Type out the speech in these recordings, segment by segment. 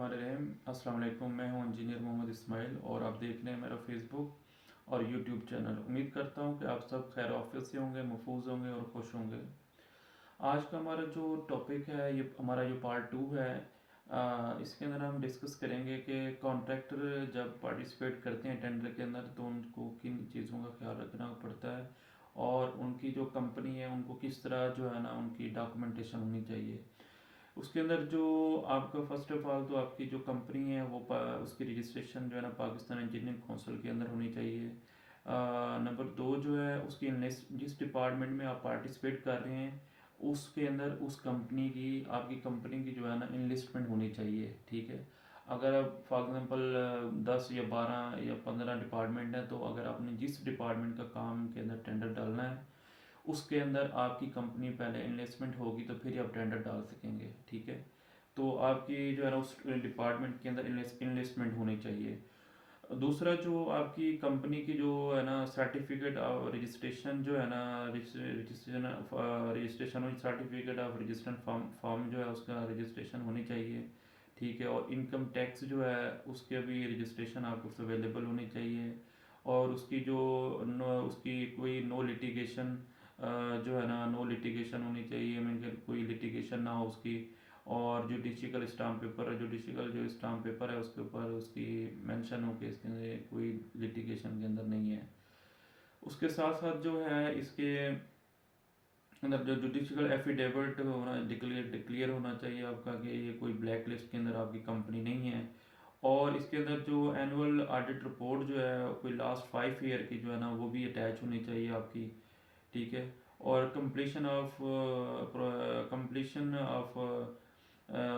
बिस्मिल्लाहिर्रहमानिर्रहीम। अस्सलाम वालेकुम। मैं हूं इंजीनियर मोहम्मद इस्माइल और आप देख रहे हैं मेरा फेसबुक और यूट्यूब चैनल। उम्मीद करता हूं कि आप सब खैर ऑफिस से होंगे, महफूज होंगे और खुश होंगे। आज का हमारा जो टॉपिक है, ये हमारा जो पार्ट 2 है, इसके अंदर हम डिस्कस करेंगे कि कॉन्ट्रैक्टर जब पार्टिसिपेट करते हैं टेंडर के अंदर तो उनको किन चीज़ों का ख्याल रखना पड़ता है और उनकी जो कंपनी है उनको किस तरह जो है ना उनकी डॉक्यूमेंटेशन होनी चाहिए। उसके अंदर जो आपका फर्स्ट ऑफ ऑल तो आपकी जो कंपनी है वो उसकी रजिस्ट्रेशन जो है ना पाकिस्तान इंजीनियरिंग काउंसिल के अंदर होनी चाहिए। नंबर 2 जो है उसकी जिस डिपार्टमेंट में आप पार्टिसिपेट कर रहे हैं उसके अंदर उस कंपनी की आपकी कंपनी की जो है ना इनलिस्टमेंट होनी चाहिए। ठीक है। अगर आप फॉर एग्जांपल 10 या 12 या 15 डिपार्टमेंट है तो अगर आपने जिस डिपार्टमेंट का काम के अंदर टेंडर डालना है उसके अंदर आपकी कंपनी पहले इन्वेस्टमेंट होगी तो फिर आप टेंडर डाल सकेंगे। ठीक है। तो आपकी जो है ना उस डिपार्टमेंट के अंदर इन्वेस्टमेंट होनी चाहिए। दूसरा जो आपकी कंपनी की जो है ना सर्टिफिकेट ऑफ रजिस्ट्रेशन जो है ना registration certificate of registration form form जो है उसका रजिस्ट्रेशन होनी चाहिए। ठीक है। और इनकम टैक्स जो है उसके भी रजिस्ट्रेशन आपको अवेलेबल होनी चाहिए। और उसकी जो उसकी कोई नो लिटिगेशन जो है ना नो लिटिगेशन होनी चाहिए। मीन के कोई लिटिगेशन ना हो उसकी। और जुडिशियल स्टाम्प पेपर जुडिशियल जो स्टाम्प पेपर है उसके ऊपर उसकी मेंशन हो कि इसके अंदर कोई लिटिगेशन के अंदर नहीं है। उसके साथ साथ जो है इसके अंदर जो जुडिशियल एफिडेविट होना डिक्लियर होना चाहिए आपका कि ये कोई ब्लैक लिस्ट के अंदर आपकी कंपनी नहीं है। और इसके अंदर जो एनुअल ऑडिट रिपोर्ट जो है कोई लास्ट 5 ईयर की जो है ना वो भी अटैच होनी चाहिए आपकी। ठीक है। और कंप्लीशन ऑफ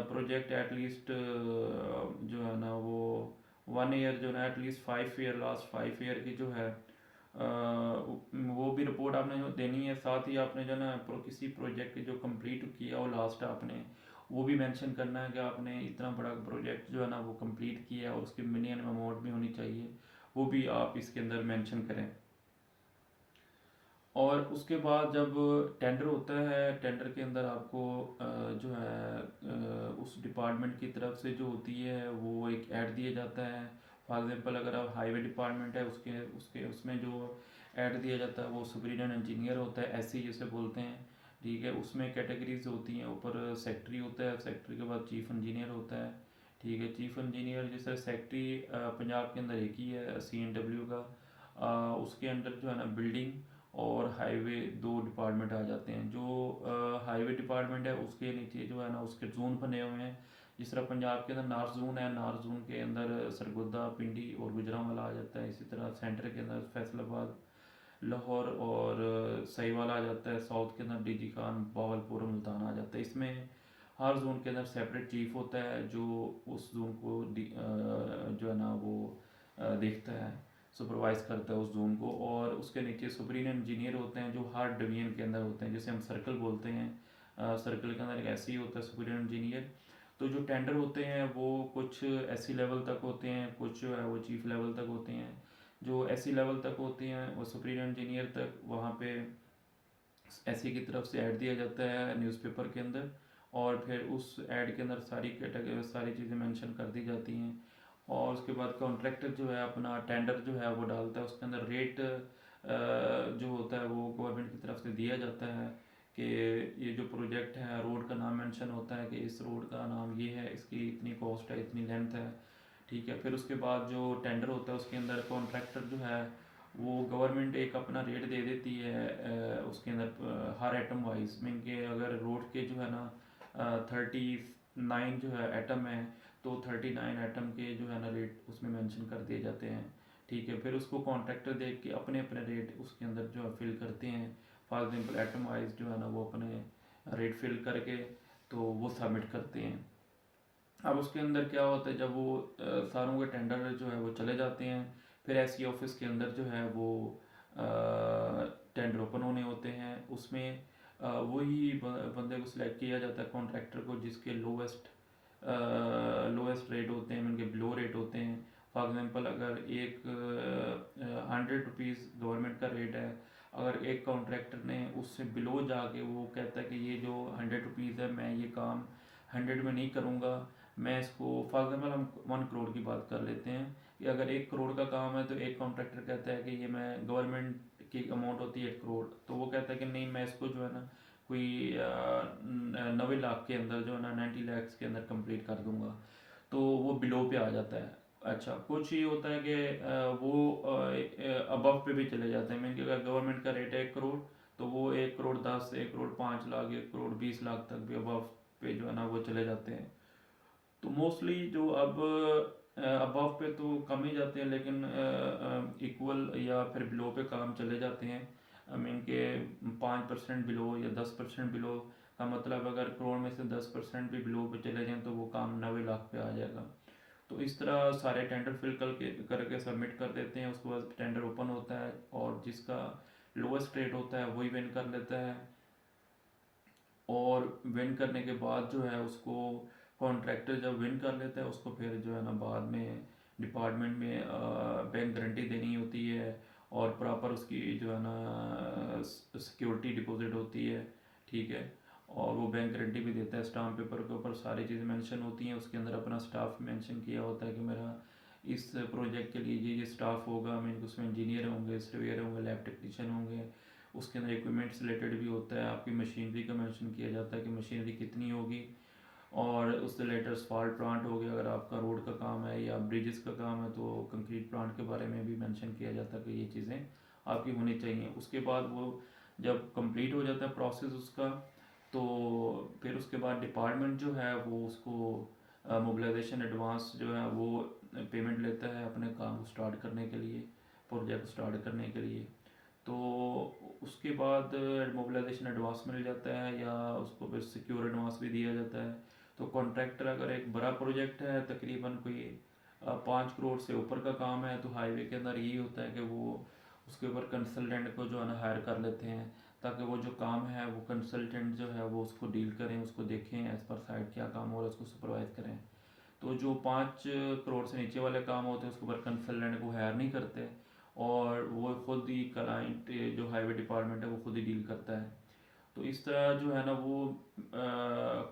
प्रोजेक्ट एटलीस्ट जो है ना वो 1 ईयर जो है एटलीस्ट 5 ईयर लास्ट 5 ईयर की जो है वो भी रिपोर्ट आपने जो देनी है। साथ ही आपने जो है ना किसी प्रोजेक्ट जो कंप्लीट किया हो लास्ट आपने वो भी मेंशन करना है कि आपने इतना बड़ा प्रोजेक्ट जो है ना वो कंप्लीट किया है और उसकी मिनिमम अमाउंट भी होनी चाहिए। वो भी आप इसके अंदर मेंशन करें। और उसके बाद जब टेंडर होता है टेंडर के अंदर आपको जो है उस डिपार्टमेंट की तरफ से जो होती है वो एक ऐड दिया जाता है। फॉर एग्जांपल अगर आप हाईवे डिपार्टमेंट है उसके उसके उसमें जो ऐड दिया जाता है वो सुपरिटेंडेंट इंजीनियर होता है, एससी जिसे बोलते हैं। ठीक है। उसमें कैटेगरीज होती हैं, ऊपर सेक्रेटरी होता है, सेक्रेटरी के बाद चीफ इंजीनियर होता है। ठीक है। चीफ इंजीनियर जैसे सेक्रेटरी पंजाब के अंदर एक ही है CNW का। उसके अंदर जो है ना बिल्डिंग और हाईवे दो डिपार्टमेंट आ जाते हैं। जो हाईवे डिपार्टमेंट है उसके नीचे जो है ना उसके जोन बने हुए हैं। जिस तरह पंजाब के अंदर नॉर्थ जोन है, नॉर्थ जोन के अंदर सरगोदा, पिंडी और गुजरांवाला आ जाता है। इसी तरह सेंटर के अंदर फैसलाबाद, लाहौर और सहीवाल आ जाता है। साउथ के अंदर डीजी खान, बावलपुर, मुल्तान आ जाता है। इसमें हर जोन के अंदर सेपरेट चीफ होता है जो उस जोन को जो है ना वो देखता है, सुपरवाइज करता है उस जोन को। और उसके नीचे सुपरीटेंडेंट इंजीनियर होते हैं जो हर डिवीजन के अंदर होते हैं, जैसे हम सर्कल बोलते हैं। सर्कल के अंदर एक ऐसे ही होता है सुपरीटेंडेंट इंजीनियर। तो जो टेंडर होते हैं वो कुछ एससी लेवल तक होते हैं, कुछ जो है वो चीफ लेवल तक होते हैं। जो एससी लेवल तक होते हैं वो सुपरीटेंडेंट इंजीनियर तक वहाँ पे एससी की तरफ से ऐड दिया जाता है न्यूज़पेपर के अंदर। और फिर उस ऐड के अंदर सारी कैटेगरी सारी चीज़ें मेंशन कर दी जाती हैं। और उसके बाद कॉन्ट्रैक्टर जो है अपना टेंडर जो है वो डालता है। उसके अंदर रेट जो होता है वो गवर्नमेंट की तरफ से दिया जाता है कि ये जो प्रोजेक्ट है रोड का नाम मेंशन होता है कि इस रोड का नाम ये है, इसकी इतनी कॉस्ट है, इतनी लेंथ है। ठीक है। फिर उसके बाद जो टेंडर होता है उसके अंदर कॉन्ट्रैक्टर जो है वो गवर्नमेंट एक अपना रेट दे देती है उसके अंदर हर एटम वाइज। मीन के अगर रोड के जो है ना 39 जो है एटम है तो 39 एटम के जो है ना रेट उसमें मेंशन कर दिए जाते हैं। ठीक है। फिर उसको कॉन्ट्रैक्टर देख के अपने अपने रेट उसके अंदर जो है फिल करते हैं। फॉर एग्जांपल एटम वाइज जो है ना वो अपने रेट फिल करके तो वो सबमिट करते हैं। अब उसके अंदर क्या होता है जब वो सारों के टेंडर जो है वो चले जाते हैं फिर एससी ऑफिस के अंदर जो है वो टेंडर ओपन होने होते हैं। उसमें वही बंदे को सिलेक्ट किया जाता है कॉन्ट्रैक्टर को जिसके लोएस्ट रेट होते हैं, उनके बिलो रेट होते हैं। फॉर एग्जांपल अगर एक 100 रुपीज़ गवर्नमेंट का रेट है, अगर एक कॉन्ट्रैक्टर ने उससे बिलो जाके वो कहता है कि ये जो 100 रुपीज़ है मैं ये काम 100 में नहीं करूँगा, मैं इसको फॉर एग्जाम्पल हम 1 करोड़ की बात कर लेते हैं कि अगर 1 करोड़ का काम है तो एक कॉन्ट्रैक्टर कहता है कि ये मैं गवर्नमेंट की अमाउंट होती है 1 करोड़, तो वो कहता है कि नहीं मैं इसको जो है ना कोई 90 लाख के अंदर जो है ना 90 लैक्स के अंदर कंप्लीट कर दूंगा, तो वो बिलो पे आ जाता है। अच्छा, कुछ ये होता है कि वो अबव पे भी चले जाते हैं, मीन कि अगर गवर्नमेंट का रेट है 1 करोड़, तो वो 1 करोड़ 10, 1 करोड़ 5 लाख, 1 करोड़ 20 लाख तक भी अबव पे जो है ना वो चले जाते हैं। तो मोस्टली जो अब अबव पे तो कम ही जाते हैं, लेकिन इक्वल या फिर बिलो पे काम चले जाते हैं। आई मीन के 5% बिलो या 10% बिलो का मतलब अगर करोड़ में से 10% भी बिलो पे चले जाएं तो वो काम 90 लाख पे आ जाएगा। तो इस तरह सारे टेंडर फिल करके सबमिट कर देते हैं, उसके बाद टेंडर ओपन होता है और जिसका लोएस्ट रेट होता है वही विन कर लेता है। और विन करने के बाद जो है उसको कॉन्ट्रैक्टर जब विन कर लेता है उसको फिर जो है ना बाद में डिपार्टमेंट में बैंक गारंटी देनी होती है और प्रॉपर उसकी जो है ना सिक्योरिटी डिपॉजिट होती है, ठीक है। और वो बैंक गारंटी भी देता है, स्टाम्प पेपर के ऊपर सारी चीज़ें मेंशन होती हैं, उसके अंदर अपना स्टाफ मेंशन किया होता है कि मेरा इस प्रोजेक्ट के लिए ये स्टाफ होगा, मीन उसमें इंजीनियर होंगे, सर्वेयर होंगे, लैब टेक्नीशियन होंगे। उसके अंदर इक्विपमेंट्स रिलेटेड भी होता है, आपकी मशीनरी का मेंशन किया जाता है कि मशीनरी कितनी होगी, और उससे रिलेटेड स्पाल्ट प्लांट हो गया अगर आपका रोड का काम है या ब्रिजेस का काम है तो कंक्रीट प्लांट के बारे में भी मेंशन किया जाता है कि ये चीज़ें आपकी होनी चाहिए। उसके बाद वो जब कंप्लीट हो जाता है प्रोसेस उसका, तो फिर उसके बाद डिपार्टमेंट जो है वो उसको मोबिलाइजेशन एडवांस जो है वो पेमेंट लेता है अपने काम को स्टार्ट करने के लिए, प्रोजेक्ट स्टार्ट करने के लिए। तो उसके बाद मोबिलाइजेशन एडवांस मिल जाता है या उसको फिर सिक्योर एडवांस भी दिया जाता है। तो कॉन्ट्रैक्टर अगर एक बड़ा प्रोजेक्ट है तकरीबन कोई 5 करोड़ से ऊपर का काम है तो हाईवे के अंदर यही होता है कि वो उसके ऊपर कंसल्टेंट को जो है ना हायर कर लेते हैं, ताकि वो जो काम है वो कंसल्टेंट जो है वो उसको डील करें, उसको देखें एज पर साइड क्या काम हो रहा है उसको सुपरवाइज करें। तो जो 5 करोड़ से नीचे वाले काम होते हैं उसके ऊपर कंसल्टेंट को हायर नहीं करते और वो खुद ही क्लाइंट जो हाईवे डिपार्टमेंट है वो खुद ही डील करता है। तो इस तरह जो है ना वो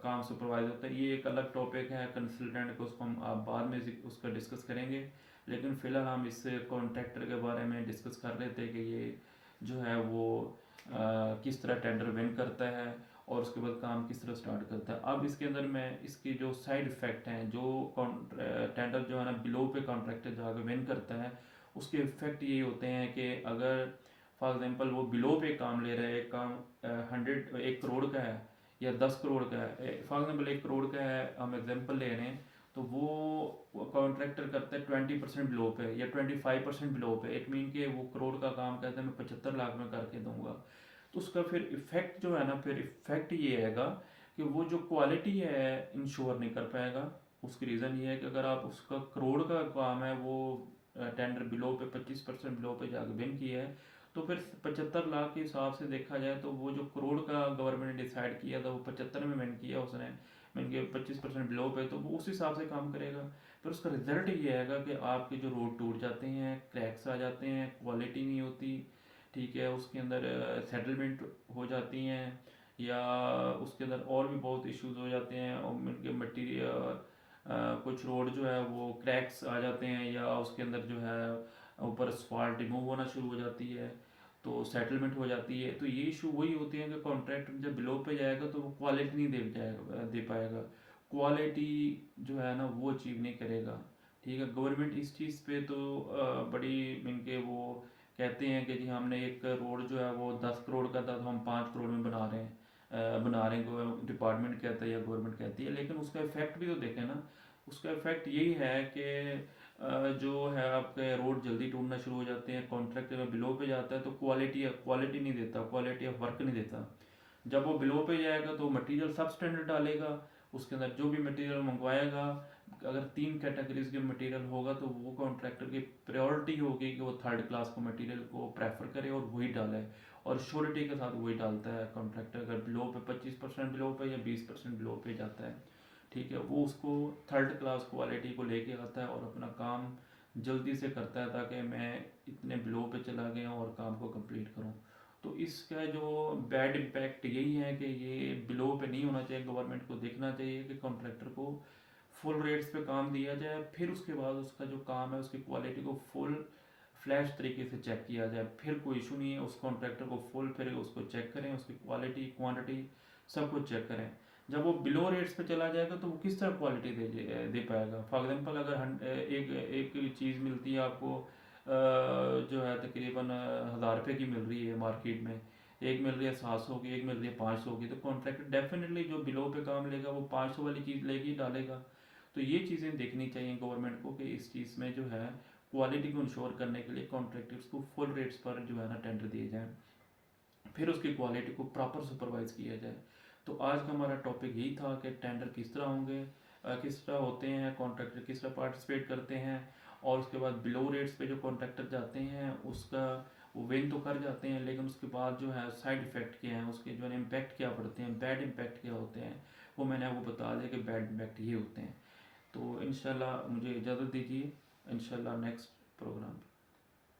काम सुपरवाइज होता है। ये एक अलग टॉपिक है कंसल्टेंट को, उसको हम आप बाद में उसका डिस्कस करेंगे, लेकिन फ़िलहाल हम इस कॉन्ट्रैक्टर के बारे में डिस्कस कर रहे थे कि ये जो है वो किस तरह टेंडर विन करता है और उसके बाद काम किस तरह स्टार्ट करता है। अब इसके अंदर मैं इसकी जो साइड इफ़ेक्ट हैं जो टेंडर जो है ना बिलो पे कॉन्ट्रैक्टर जाकर विन करता है उसके इफ़ेक्ट ये होते हैं कि अगर फॉर एग्जांपल वो बिलो पे काम ले रहे हैं, एक काम 1 करोड़ का है या 10 करोड़ का है, फॉर एग्जांपल 1 करोड़ का है हम एग्जांपल ले रहे हैं, तो वो कॉन्ट्रैक्टर करता है 20% बिलो पे या 25% बिलो पे। इट मीन के वो करोड़ का काम कहता है मैं 75 लाख में करके दूंगा। तो उसका फिर इफेक्ट जो है ना, फिर इफेक्ट ये आएगा कि वो जो क्वालिटी है इंश्योर नहीं कर पाएगा। उसकी रीज़न ये है कि अगर आप उसका करोड़ का काम है वो टेंडर बिलो पे 25% बिलो पे जाकर विन किया है, तो फिर 75 लाख के हिसाब से देखा जाए तो वो जो करोड़ का गवर्नमेंट ने डिसाइड किया था वो 75 में विन किया उसने, मीन के 25% बिलो पे, तो वो उस हिसाब से काम करेगा। फिर उसका रिजल्ट ये आएगा कि आपके जो रोड टूट जाते हैं, क्रैक्स आ जाते हैं, क्वालिटी नहीं होती, ठीक है, उसके अंदर सेटलमेंट हो जाती हैं या उसके अंदर और भी बहुत इश्यूज हो जाते हैं और उनके मटीरियल कुछ रोड जो है वो क्रैक्स आ जाते हैं या उसके अंदर जो है ऊपर स्पाल्ट रिमूव होना शुरू हो जाती है, तो सेटलमेंट हो जाती है। तो ये इशू वही होती है कि कॉन्ट्रैक्ट जब बिलो पे जाएगा तो वो क्वालिटी नहीं दे पाएगा, क्वालिटी जो है ना वो अचीव नहीं करेगा, ठीक है। गवर्नमेंट इस चीज़ पे तो बड़ी इनके वो कहते हैं कि जी हमने एक रोड जो है वो 10 करोड़ का था तो हम 5 करोड़ में बना रहे हैं, डिपार्टमेंट कहता है या गवर्नमेंट कहती है, लेकिन उसका इफेक्ट भी तो देखें ना। उसका इफेक्ट यही है कि जो है आपके रोड जल्दी टूटना शुरू हो जाते हैं, कॉन्ट्रैक्ट में बिलो पे जाता है तो क्वालिटी नहीं देता, क्वालिटी ऑफ वर्क नहीं देता। जब वो बिलो पे जाएगा तो मटेरियल सब स्टैंडर्ड डालेगा, उसके अंदर जो भी मटेरियल मंगवाएगा, अगर 3 कैटेगरीज के मटेरियल होगा तो वो कॉन्ट्रैक्टर की प्रायोरिटी होगी कि वो 3rd क्लास को मटेरियल को प्रेफर करे और वही डाले, और श्योरिटी के साथ वही डालता है कॉन्ट्रैक्टर। अगर बिलो पे 25% बिलो पे या 20% बिलो पे जाता है, ठीक है, वो उसको 3rd क्लास क्वालिटी को लेके आता है और अपना काम जल्दी से करता है ताकि मैं इतने बिलो पे चला गया और काम को कंप्लीट करूं। तो इसका जो बैड इम्पैक्ट यही है कि ये बिलो पे नहीं होना चाहिए, गवर्नमेंट को देखना चाहिए कि कॉन्ट्रैक्टर को फुल रेट्स पे काम दिया जाए, फिर उसके बाद उसका जो काम है उसकी क्वालिटी को फुल फ्लैश तरीके से चेक किया जाए, फिर कोई इशू नहीं है, उस कॉन्ट्रैक्टर को फुल फिर उसको चेक करें, उसकी क्वालिटी क्वांटिटी सब कुछ चेक करें। जब वो बिलो रेट्स पे चला जाएगा तो वो किस तरह क्वालिटी दे पाएगा। फॉर एग्जांपल अगर एक एक चीज़ मिलती है आपको जो है तकरीबन 1000 रुपये की मिल रही है मार्केट में, एक मिल रही है 700 की, एक मिल रही है 500 की, तो कॉन्ट्रैक्टर डेफिनेटली जो बिलो पे काम लेगा वो 500 वाली चीज़ लेगी डालेगा। तो ये चीज़ें देखनी चाहिए गवर्नमेंट को कि इस चीज़ में जो है क्वालिटी को इंश्योर करने के लिए कॉन्ट्रैक्टर्स को फुल रेट्स पर जो है ना टेंडर दिए जाएँ, फिर उसकी क्वालिटी को प्रॉपर सुपरवाइज किया जाए। तो आज का हमारा टॉपिक यही था कि टेंडर किस तरह होंगे, किस तरह होते हैं, कॉन्ट्रैक्टर किस तरह पार्टिसिपेट करते हैं, और उसके बाद बिलो रेट्स पे जो कॉन्ट्रैक्टर जाते हैं उसका वो विन तो कर जाते हैं, लेकिन उसके बाद जो है साइड इफ़ेक्ट क्या हैं, उसके जो है इम्पैक्ट क्या पड़ते हैं, बैड इम्पैक्ट क्या होते हैं, वो मैंने आपको बता दिया कि बैड इम्पैक्ट ये होते हैं। तो इंशाल्लाह मुझे इजाज़त दीजिए, इंशाल्लाह नेक्स्ट प्रोग्राम